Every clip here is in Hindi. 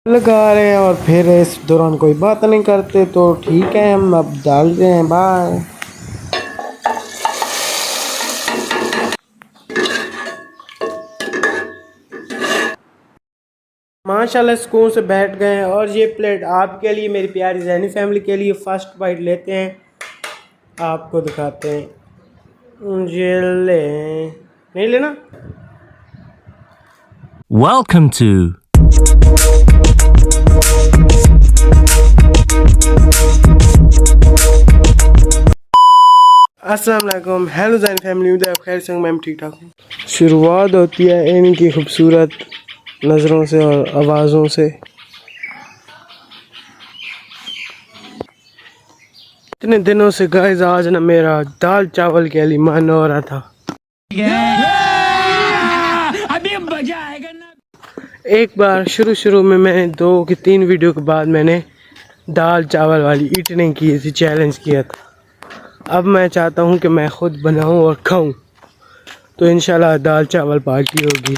लगा रहे हैं और फिर इस दौरान कोई बात नहीं करते, तो ठीक है हम अब डालते हैं। बाय। माशाल्लाह सुकून से बैठ गए हैं और ये प्लेट आपके लिए, मेरी प्यारी जैनी फैमिली के लिए। फर्स्ट बाइट लेते हैं, आपको दिखाते हैं। ये ले, नहीं लेना। Welcome to अस्सलाम वालेकुम, हेलो जैनी फैमिली, उम्मीद है आप खैर से होंगे, मैं ठीक ठाक हूँ। शुरुआत होती है इनकी खूबसूरत नज़रों से और आवाज़ों से। इतने दिनों से गाइस आज ना मेरा दाल चावल के लिए मन हो रहा था। अभी मजा आएगा ना। एक बार शुरू में मैंने 2 की 3 वीडियो के बाद मैंने दाल चावल वाली ईटिंग की थी, चैलेंज किया था। अब मैं चाहता हूँ कि मैं खुद बनाऊँ और खाऊँ, तो इंशाल्लाह दाल चावल पार्टी होगी।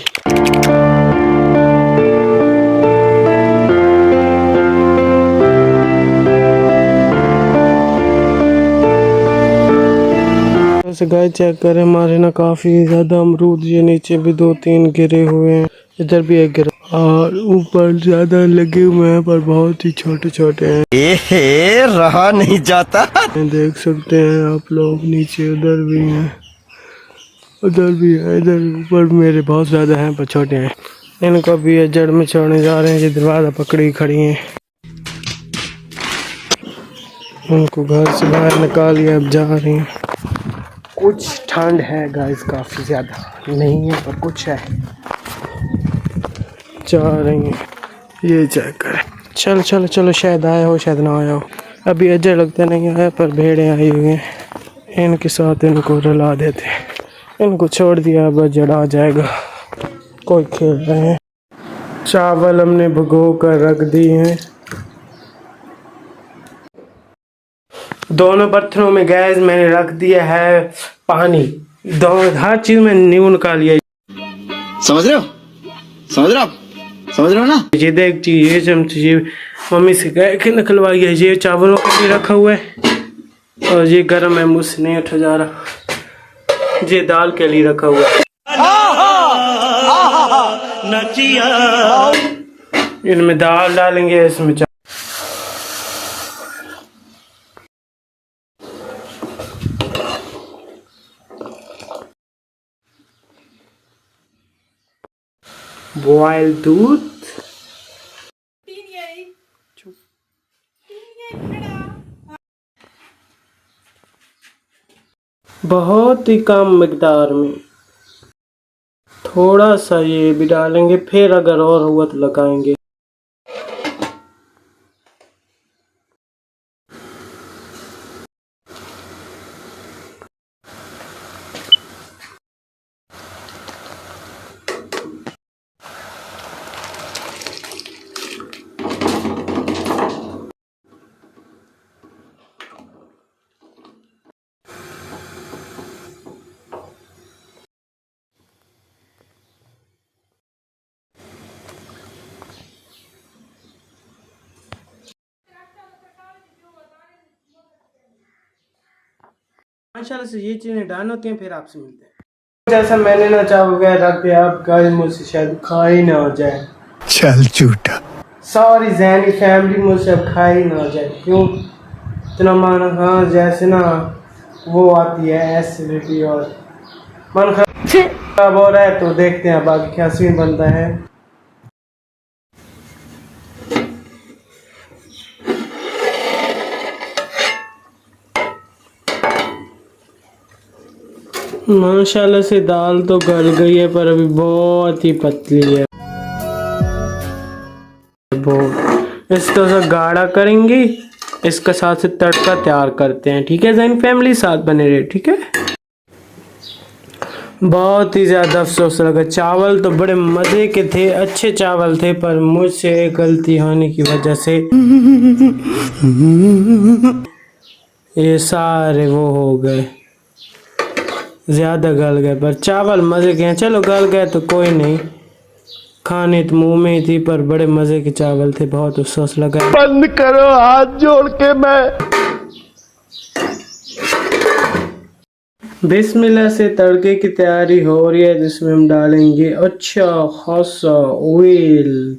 वैसे गाय चेक करें, हमारे ना काफ़ी ज़्यादा अमरूद, ये नीचे भी 2-3 गिरे हुए हैं, इधर भी एक गिरा और ऊपर ज़्यादा लगे हुए हैं पर बहुत ही छोटे छोटे हैं। एहे रहा नहीं जाता। देख सकते हैं आप लोग, नीचे उधर भी हैं, उधर भी है, इधर ऊपर मेरे बहुत ज़्यादा हैं पर छोटे हैं। इनको भी जड़ में छोड़ने जा रहे हैं, ये दरवाज़ा पकड़ी खड़ी हैं। उनको घर से बाहर निकालिए, अब जा रही हैं। कुछ ठंड है गाइस, काफ़ी ज़्यादा नहीं है पर कुछ है। जा रही हैं, ये चेक करें। चलो चलो चलो, शायद आया हो शायद ना आया हो। अभी अजय लगता नहीं आया पर भेड़ें आई हुई हैं, इनके साथ इनको रुला देते हैं। इनको छोड़ दिया, अब अजय आ जाएगा। कोई खेल रहे हैं। चावल हमने भिगो कर रख दिए हैं दोनों बर्तनों में। गैस मैंने रख दिया है पानी, दोनों हर चीज में नींबू निकाल लिया। समझ रहे हो, समझ रहे हो, समझ रहे हो ना। ये देख चीज, ये चमची ये मम्मी से कह के निकलवाई है। ये चावलों के लिए रखा हुआ है और ये गर्म है, मुझसे नहीं उठा जा रहा। ये दाल के लिए रखा हुआ है। इनमें दाल डालेंगे, इसमें बॉयल दूध, बहुत ही कम मिकदार में, थोड़ा सा ये भी डालेंगे, फिर अगर और हुआ तो लगाएंगे। माशाल्लाह से ये चीजें डन होती हैं, फिर आपसे मिलते हैं। जैसा मैंने ना चावल गया रख दिया, आप गाइस मुझसे शायद खा ही ना हो जाए। चल झूठा। सॉरी जैनी फैमिली, मुझसे अब खा ही ना हो जाए। क्यों इतना मन खा, जैसे ना वो आती है एसिडिटी और मन खराब हो रहा है। तो देखते हैं बाकी क्या सीन बनता है। माशाल्लाह से दाल तो गल गई है पर अभी बहुत ही पतली है। बहुत इसको सब गाढ़ा करेंगे, इसके साथ से तड़का तैयार करते हैं। ठीक है जैन फैमिली, साथ बने रहे। ठीक है। बहुत ही ज़्यादा अफसोस लगा, चावल तो बड़े मज़े के थे, अच्छे चावल थे, पर मुझसे गलती होने की वजह से ये सारे वो हो गए, ज़्यादा गल गए। पर चावल मज़े के हैं, चलो गल गए तो कोई नहीं, खाने तो मुंह में ही थी पर बड़े मजे के चावल थे, बहुत सॉस लगा। बंद करो हाथ जोड़ के मैं। बिस्मिल्लाह से तड़के की तैयारी हो रही है, जिसमें हम डालेंगे अच्छा खासा ऑयल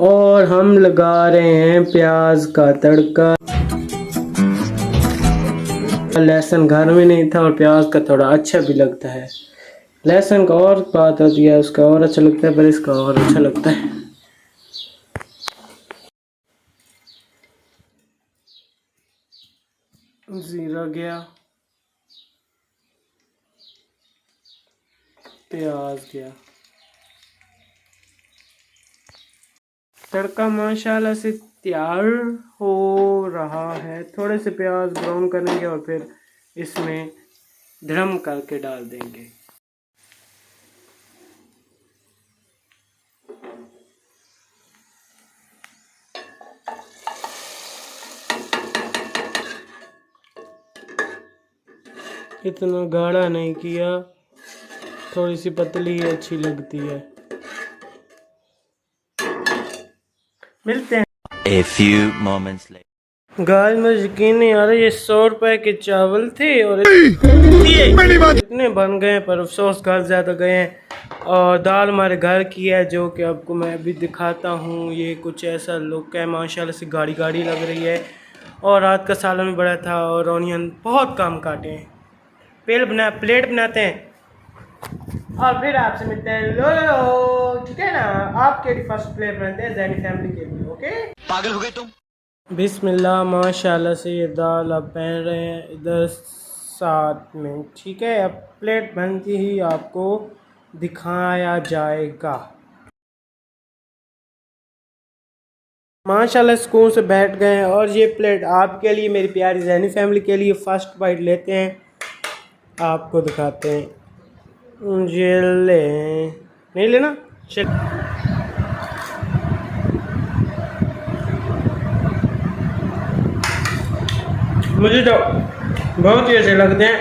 और हम लगा रहे हैं प्याज का तड़का। लहसुन घर में नहीं था और प्याज का थोड़ा अच्छा भी लगता है। लहसुन का और बात होती है, उसका और अच्छा लगता है, पर इसका और अच्छा लगता है। जीरा गया, प्याज गया, तड़का माशाल्लाह से तैयार हो रहा है। थोड़े से प्याज ब्राउन करेंगे और फिर इसमें धर्म करके डाल देंगे। इतना गाढ़ा नहीं किया, थोड़ी सी पतली अच्छी लगती है। मिलते हैं A few moments later. Guys, मुझे यकीन नहीं आ रहा, ये 100 रुपए के चावल थे और इतने बन गए, पर अफसोस घर ज़्यादा गए हैं। और दाल हमारे घर की है, जो कि आपको मैं अभी दिखाता हूँ। ये कुछ ऐसा लुक है, माशाल्लाह से गाढ़ी गाढ़ी लग रही है। और रात का सालन भी बड़ा था और ऑनियन बहुत कम काटे हैं। प्लेट बनाते हैं और फिर आपसे मिलते हैं। लो ठीक है ना, आपके फर्स्ट प्लेट बनते हैं ज़ैनी फैमिली के लिए। ओके, पागल हो गए तुम? बिस्मिल्लाह, माशाल्लाह से ये दाल आप पहन रहे हैं इधर साथ में, ठीक है। अब प्लेट बनती ही आपको दिखाया जाएगा। माशाल्लाह सुकून से बैठ गए हैं और ये प्लेट आपके लिए, मेरी प्यारी ज़ैनी फैमिली के लिए। फर्स्ट बाइट लेते हैं, आपको दिखाते हैं। ये ले, नहीं लेना, चल। मुझे तो बहुत ही अच्छे लगते हैं,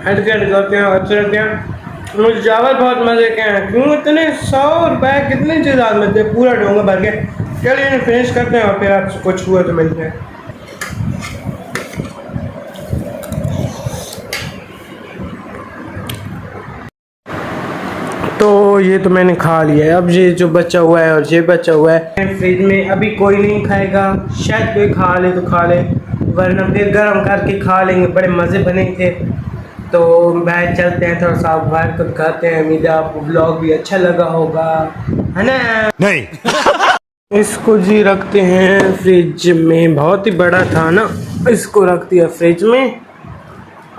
हटके लगते हैं, अच्छे लगते हैं। मुझे चावल बहुत मज़े के हैं। क्यों इतने 100 रुपये कितने चीज़ में थे, पूरा डोंगा भर के। चलिए इन्हें फिनिश करते हैं और फिर आपसे कुछ हुआ तो मिलते हैं। तो ये तो मैंने खा लिया है, अब ये जो बचा हुआ है और ये बचा हुआ है फ्रिज में, अभी कोई नहीं खाएगा। शायद कोई खा ले तो खा ले, वरना फिर गर्म करके खा लेंगे। बड़े मज़े बने थे। तो बाहर चलते हैं, थोड़ा सा बाहर को दिखाते हैं। उम्मीद है आपको ब्लॉग भी अच्छा लगा होगा, है ना? नहीं। इसको जी रखते हैं फ्रिज में, बहुत ही बड़ा था ना, इसको रख दिया फ्रिज में।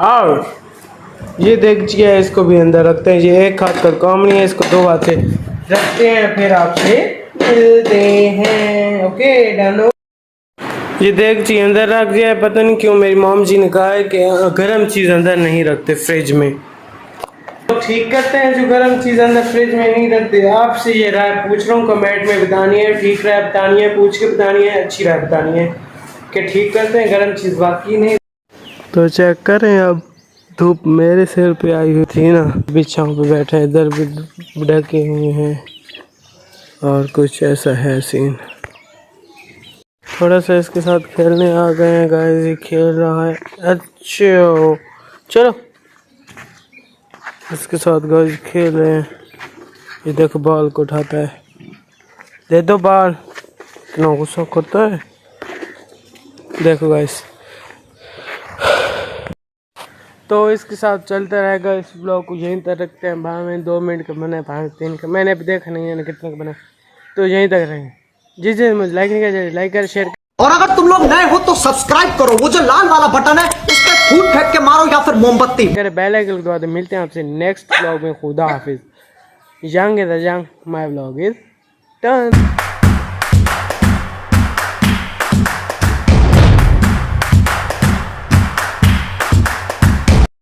और ये देखिए, इसको भी अंदर रखते हैं। ये एक हाथ का काम नहीं है, इसको 2 हाथ से रखते हैं। फिर आपसे मिलते हैं। Okay done. ये देखिए अंदर रख दिया है। पता नहीं क्यों मेरी मॉम जी ने कहा है कि गर्म चीज़ अंदर नहीं रखते फ्रिज में। तो ठीक करते हैं, जो गर्म चीज़ अंदर फ्रिज में नहीं रखते। आपसे ये राय पूछ रहा हूँ, कमेंट में बतानी है। ठीक राय बतानी है, पूछ के बतानी है, अच्छी राय बतानी है कि ठीक करते हैं गर्म चीज़ बाकी नहीं। तो चेक करें, अब धूप मेरे सिर पे आई हुई थी ना, बिछाओं पे बैठे हैं, इधर भी ढके हुए हैं और कुछ ऐसा है सीन। थोड़ा सा इसके साथ खेलने आ गए हैं गाइस, ये खेल रहा है। अच्छा चलो, इसके साथ गाइस खेल रहे हैं। ये देखो बॉल को उठाता है, दे दो बॉल, इतना गुस्सा करता है। देखो गाइस, तो इसके साथ चलता रहेगा। इस ब्लॉग को यहीं तक रखते हैं। भाई में 2 मिनट का बना है, 5-3 का मैंने अभी देखा नहीं है ना कितना का बना, तो यहीं तक रहेंगे। जी मुझे लाइक नहीं किया, लाइक कर, शेयर। और अगर तुम लोग नए हो तो सब्सक्राइब करो, वो जो लाल वाला बटन है उस पर फूट फेंक के मारो या फिर मोमबत्ती। बेल आइकन दबा दो। मिलते हैं आपसे नेक्स्ट ब्लॉग में। खुदा हाफिज। Young is young, my blog is done.